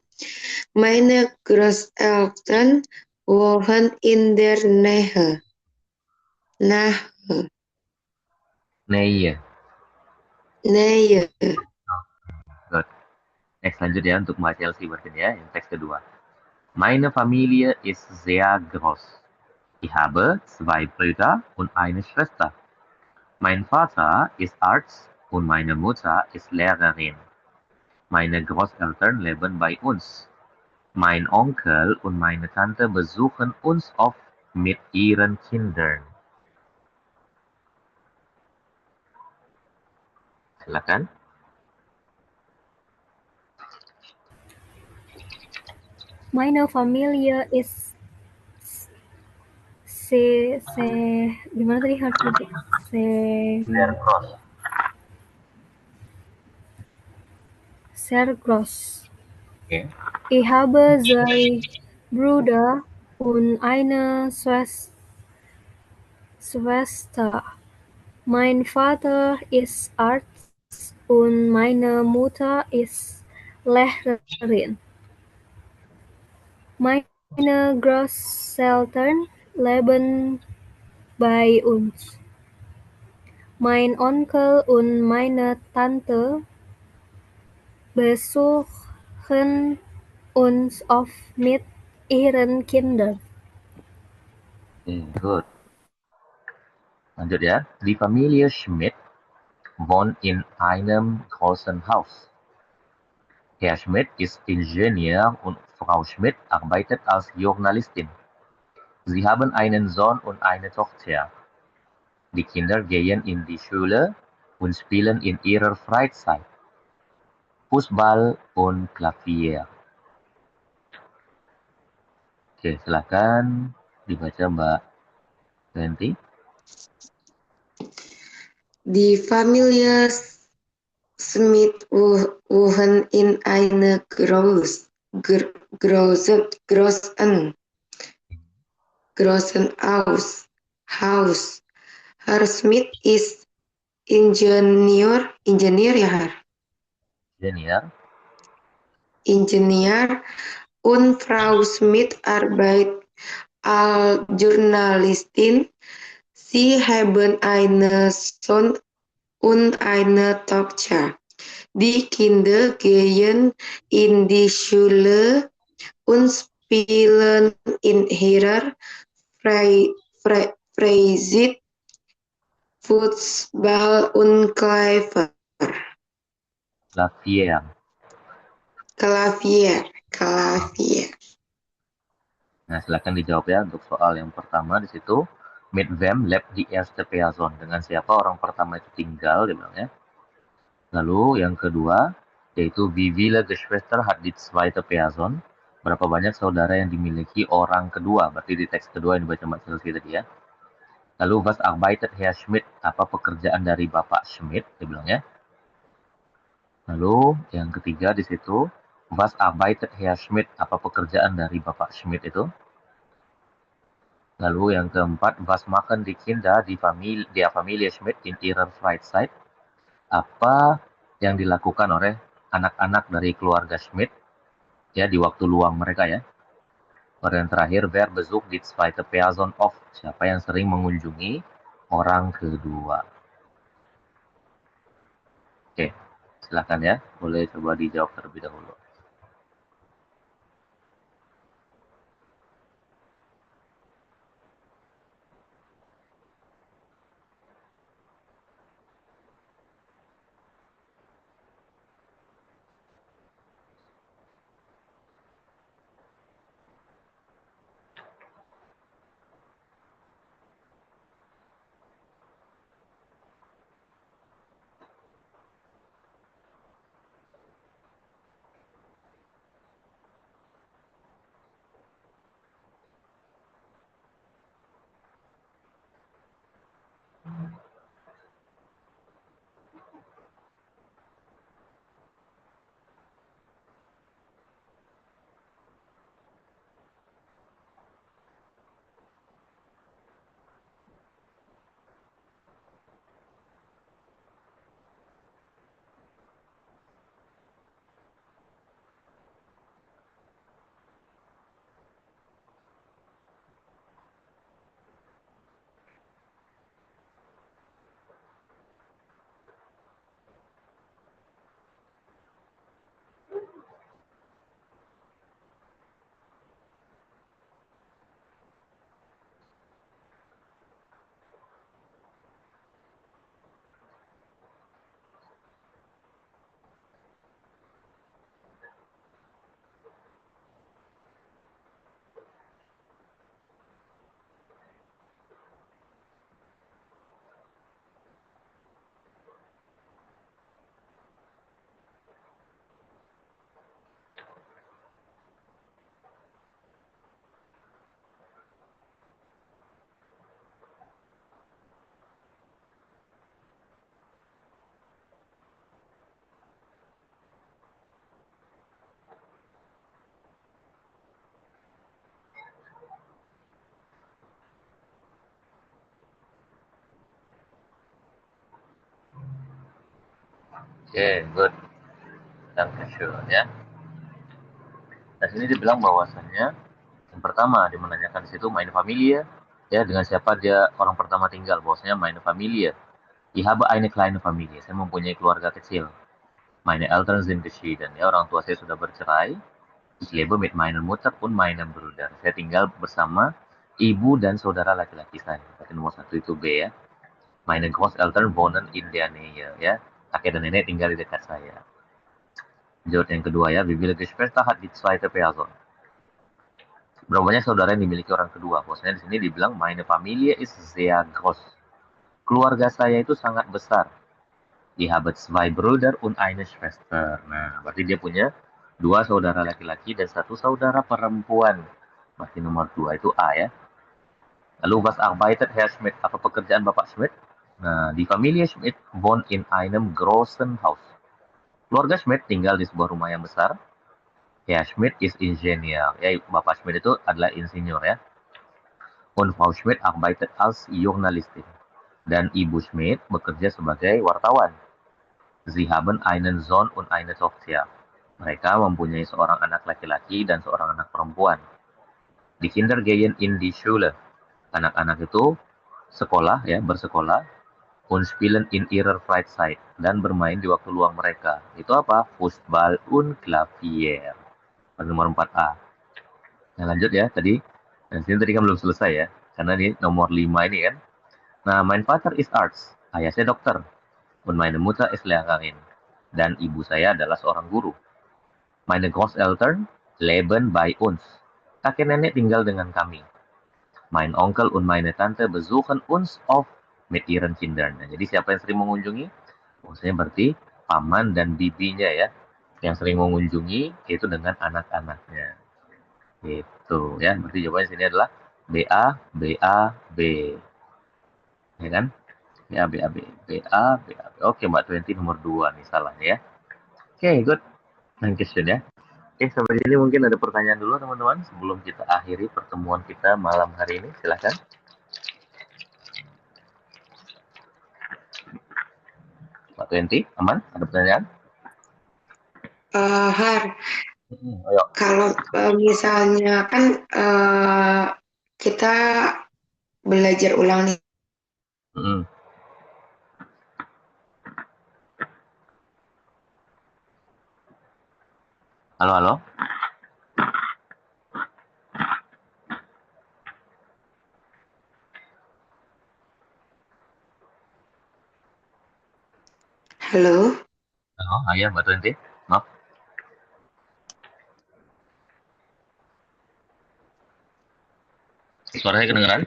Speaker 2: Meine Großeltern wohnen in der Nähe.
Speaker 1: Nähe. Good. Next lanjut ya untuk Mbak Chelsea berarti ya, yang teks kedua. Meine Familie ist sehr groß. Ich habe 2 Brüder und eine Schwester. Mein Vater ist Arzt und meine Mutter ist Lehrerin. Meine Großeltern leben bei uns. Mein Onkel und meine Tante besuchen uns oft mit ihren Kindern. Silakan.
Speaker 3: Meine Familie ist gimana tadi harus sehr groß.
Speaker 1: Okay.
Speaker 3: Ich habe 2 Brüder und eine Schwester. Mein Vater ist Arzt und meine Mutter ist Lehrerin. Meine Meine Großeltern leben bei uns. Mein Onkel und meine Tante besuchen uns oft mit ihren Kindern.
Speaker 1: Gut. Lanjut ya. Die Familie Schmidt wohnt in einem großen Haus. Herr Schmidt ist Ingenieur und Frau Schmidt arbeitet als Journalistin. Sie haben einen Sohn und eine Tochter. Die Kinder gehen in die Schule und spielen in ihrer Freizeit Fußball und Klavier. Oke, silakan dibaca Mbak Nanti.
Speaker 2: Die Familie Smith wohnen in einer großen Haus. Herr Smith ist Ingenieur ya, Herr? Ingenieur und Frau Smith arbeitet als Journalistin. Sie haben einen Sohn und eine Tochter. Die Kinder gehen in die Schule und spielen in ihrer Freizeit Fußball und Klavier.
Speaker 1: Nah, silakan dijawab ya untuk soal yang pertama di situ. Mit wem lebt die erste Person? Dengan siapa orang pertama itu tinggal, dia bilang ya. Lalu yang kedua, yaitu wie viele Geschwister hat die zweite Person? Berapa banyak saudara yang dimiliki orang kedua? Berarti di teks kedua yang dibaca Mbak Chelsea tadi ya. Lalu was arbeitet Herr Schmidt? Apa pekerjaan dari Bapak Schmidt? Dia bilang ya. Lalu yang ketiga di situ, was arbeitet Herr Schmidt? Apa pekerjaan dari Bapak Schmidt itu? Lalu yang keempat, was machen die Kinder der Familie Schmidt in ihrer Freizeit? Apa yang dilakukan oleh anak-anak dari keluarga Schmidt ya di waktu luang mereka ya. Lalu yang terakhir, wer besucht die zweite Person oft? Siapa yang sering mengunjungi orang kedua? Oke, silakan ya. Boleh coba dijawab terlebih dahulu. Oke, good. Dankeschön ya. Nah, sini dibilang bahwasannya Yang pertama, dia menanyakan di situ meine Familie, ya dengan siapa dia orang pertama tinggal, bosnya meine Familie. Ich habe eine kleine Familie, saya mempunyai keluarga kecil. Meine Eltern sind geschieden, ya orang tua saya sudah bercerai. Ich lebe mit meiner Mutter und meinem Bruder. Saya tinggal bersama ibu dan saudara laki-laki saya. Berarti nomor satu itu B ya. Meine Großeltern wohnen in der Nähe, ya. Kakek dan nenek tinggal di dekat saya. Jawab yang kedua ya, wie viele Geschwister hat die zweite Person? Berapa banyak saudara yang dimiliki orang kedua? Bosnya di sini dibilang meine Familie ist sehr groß. Keluarga saya itu sangat besar. Ich habe zwei Brüder und eine Schwester. Nah, berarti dia punya dua saudara laki-laki dan satu saudara perempuan. Berarti nomor dua itu A ya. Lalu was arbeitet Herr Schmidt? Apa pekerjaan Bapak Schmidt? Nah, die Familie Schmidt wohnt in einem großen Haus. Keluarga Schmidt tinggal di sebuah rumah yang besar. Herr Schmidt ist Ingenieur. Ya, Bapak Schmidt itu adalah insinyur ya. Und Frau Schmidt arbeitet als Journalistin. Dan Ibu Schmidt bekerja sebagai wartawan. Sie haben einen Sohn und eine Tochter. Mereka mempunyai seorang anak laki-laki dan seorang anak perempuan. Die Kinder gehen in die Schule. Anak-anak itu sekolah ya, bersekolah. Und spielen in ihrer Freizeit. Dan bermain di waktu luang mereka. Itu apa? Fußball und Klavier. Nomor 4A. Nah lanjut ya tadi. Dan sini tadi kan belum selesai ya. Karena ini nomor 5 ini kan. Nah, mein Vater ist Arzt. Ayah saya dokter. Und meine Mutter ist Lehrerin. Dan ibu saya adalah seorang guru. Meine Großeltern leben bei uns. Kakek nenek tinggal dengan kami. Mein Onkel und meine Tante besuchen uns oft mit ihren Kindern. Nah, jadi siapa yang sering mengunjungi? Maksudnya berarti paman dan bibinya ya. Yang sering mengunjungi itu dengan anak-anaknya. Gitu ya. Berarti jawabannya sini adalah BA, BA, B. Ya kan? BA, BA, B. BA, BA, B. Oke, Mbak Twenty nomor 2 nih salahnya ya. Oke, good. Thank you, ya. Oke, sampai sini mungkin ada pertanyaan dulu teman-teman sebelum kita akhiri pertemuan kita malam hari ini. Silakan. Mbak Twenty, aman? Ada pertanyaan?
Speaker 2: Har,
Speaker 1: Ayo.
Speaker 2: kalau misalnya kan kita belajar ulang nih.
Speaker 1: Halo, halo.
Speaker 2: Halo.
Speaker 1: Halo, ayah Mbak Twenty. Maaf. Suaranya kedengeran?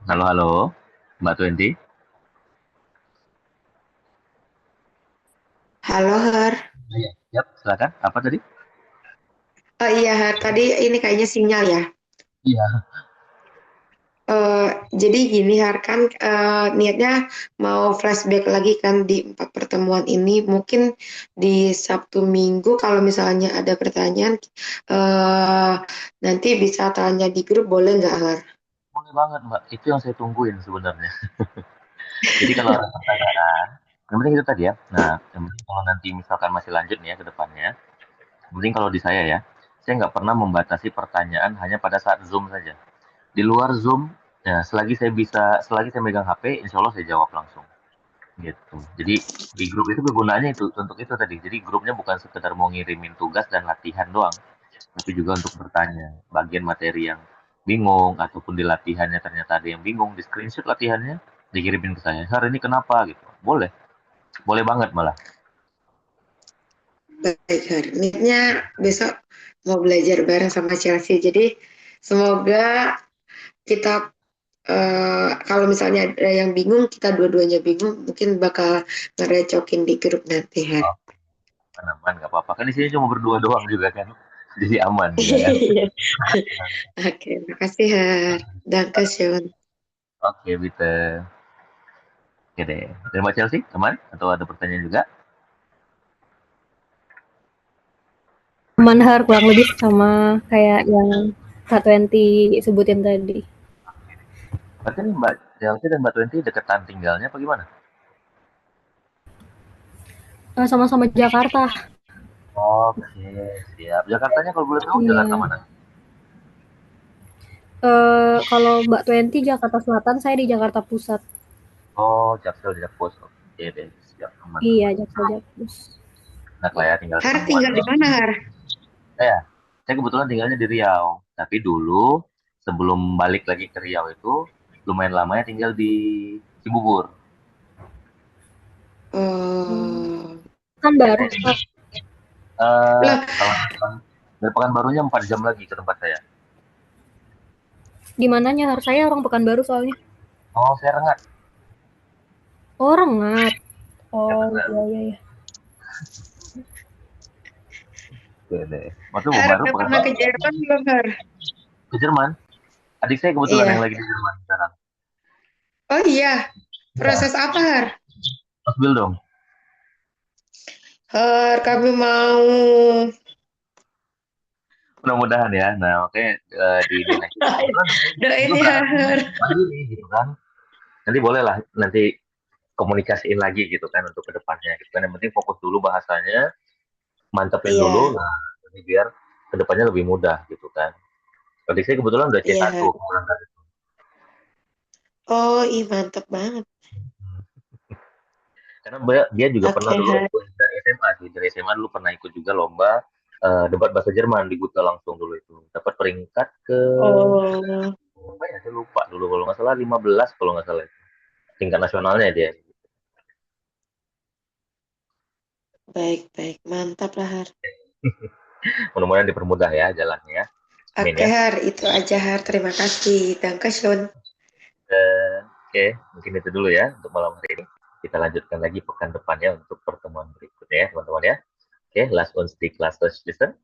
Speaker 1: Halo, halo. Mbak Twenty.
Speaker 2: Halo, Har.
Speaker 1: Iya, siap, silakan. Apa tadi?
Speaker 2: Oh iya, Har. Tadi ini kayaknya sinyal ya.
Speaker 1: Iya.
Speaker 2: Jadi gini, Har, kan niatnya mau flashback lagi kan di 4 pertemuan ini. Mungkin di Sabtu Minggu kalau misalnya ada pertanyaan, nanti bisa tanya di grup, boleh nggak, Har?
Speaker 1: Boleh banget, Mbak. Itu yang saya tungguin sebenarnya. Jadi kalau ada pertanyaan, yang penting itu tadi ya. Nah, yang penting kalau nanti misalkan masih lanjut nih ya ke depannya, yang penting kalau di saya ya, saya nggak pernah membatasi pertanyaan hanya pada saat Zoom saja. Di luar Zoom, ya, selagi saya megang HP, insya Allah saya jawab langsung. Gitu. Jadi di grup itu kegunaannya itu untuk itu tadi. Jadi grupnya bukan sekedar mau ngirimin tugas dan latihan doang, tapi juga untuk bertanya. Bagian materi yang bingung ataupun di latihannya ternyata ada yang bingung, di screenshot latihannya, dikirimin ke saya. Hari ini kenapa gitu? Boleh. Boleh banget malah.
Speaker 2: Baik, Har. Niatnya besok mau belajar bareng sama Chelsea. Jadi semoga kita kalau misalnya ada yang bingung, kita dua-duanya bingung, mungkin bakal ngerecokin di grup nanti, Har.
Speaker 1: Oh, aman, nggak apa-apa. Kan di sini cuma berdua doang juga kan. Jadi aman juga kan.
Speaker 2: Oke, makasih, Har. Dankeschön.
Speaker 1: Oke, bitte. Oke deh. Terima Chelsea, aman? Atau ada pertanyaan juga?
Speaker 3: Aman, Har, kurang lebih sama kayak yang Kak Twenty sebutin tadi.
Speaker 1: Berarti nih Mbak Chelsea dan Mbak Twenty deketan tinggalnya apa gimana?
Speaker 3: Sama-sama Jakarta.
Speaker 1: Oke, siap. Jakartanya kalau boleh tahu Jakarta
Speaker 3: Iya.
Speaker 1: mana?
Speaker 3: Kalau Mbak Twenty Jakarta Selatan, saya di Jakarta Pusat.
Speaker 1: Oh, Jaksel, Jakpus. Oke deh, siap, aman,
Speaker 3: Iya,
Speaker 1: aman.
Speaker 3: Jaksel Jakpus.
Speaker 1: Enak lah ya tinggal
Speaker 2: Har
Speaker 1: ketemuan
Speaker 2: tinggal
Speaker 1: ya.
Speaker 2: di mana, Har?
Speaker 1: Saya kebetulan tinggalnya di Riau. Tapi dulu sebelum balik lagi ke Riau itu lumayan lamanya tinggal di Cibubur.
Speaker 2: Oh,
Speaker 3: Kan baru.
Speaker 1: Biasanya
Speaker 2: lah,
Speaker 1: kalau dari Pekanbarunya 4 jam lagi ke tempat saya.
Speaker 3: Di mananya? Harus saya orang Pekanbaru soalnya.
Speaker 1: Oh, saya Rengat.
Speaker 3: Oh, Rengat.
Speaker 1: Ya
Speaker 3: Oh,
Speaker 1: benar.
Speaker 3: iya.
Speaker 1: Oke deh. Maksudnya
Speaker 2: Har
Speaker 1: baru
Speaker 2: udah pernah
Speaker 1: Pekanbaru
Speaker 2: ke Jerman belum, Har?
Speaker 1: ke Jerman. Adik saya kebetulan yang
Speaker 2: Iya.
Speaker 1: lagi di Jerman sekarang.
Speaker 2: Oh iya,
Speaker 1: Ya,
Speaker 2: proses apa, Har?
Speaker 1: Mas Bil dong.
Speaker 2: Har, kami mau.
Speaker 1: Mudah-mudahan ya. Nah, oke di next. Kebetulan saya
Speaker 2: Doain
Speaker 1: juga
Speaker 2: ya,
Speaker 1: berangkatnya
Speaker 2: Har.
Speaker 1: pagi nih gitu kan. Nanti boleh lah nanti komunikasiin lagi gitu kan untuk kedepannya gitu kan. Yang penting fokus dulu bahasanya, mantepin dulu.
Speaker 2: Iya,
Speaker 1: Nah, ini biar kedepannya lebih mudah gitu kan. Adik saya kebetulan udah
Speaker 2: iya,
Speaker 1: C1
Speaker 2: Har.
Speaker 1: berangkat.
Speaker 2: Oh, ih mantep banget.
Speaker 1: Karena dia juga pernah
Speaker 2: Oke,
Speaker 1: dulu
Speaker 2: Har.
Speaker 1: ikut dari SMA sih. Dari SMA dulu pernah ikut juga lomba debat bahasa Jerman di Buta langsung dulu itu. Dapat peringkat ke
Speaker 2: Oh,
Speaker 1: apa ya? Saya lupa dulu kalau nggak salah 15 kalau nggak salah. Tingkat nasionalnya dia.
Speaker 2: baik. Mantap lah, Har.
Speaker 1: Mudah-mudahan dipermudah ya jalannya ya. Amin
Speaker 2: Oke,
Speaker 1: ya.
Speaker 2: Har. Itu aja, Har. Terima kasih. Dankeschön.
Speaker 1: Oke, mungkin itu dulu ya untuk malam hari ini. Kita lanjutkan lagi pekan depannya untuk pertemuan berikutnya ya teman-teman ya. Oke, last uns die Klasse schließen.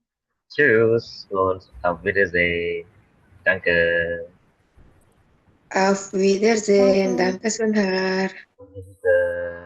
Speaker 1: Tschüss und auf Wiedersehen. Danke.
Speaker 2: Auf Wiedersehen. Dankeschön, Har.
Speaker 1: Danke.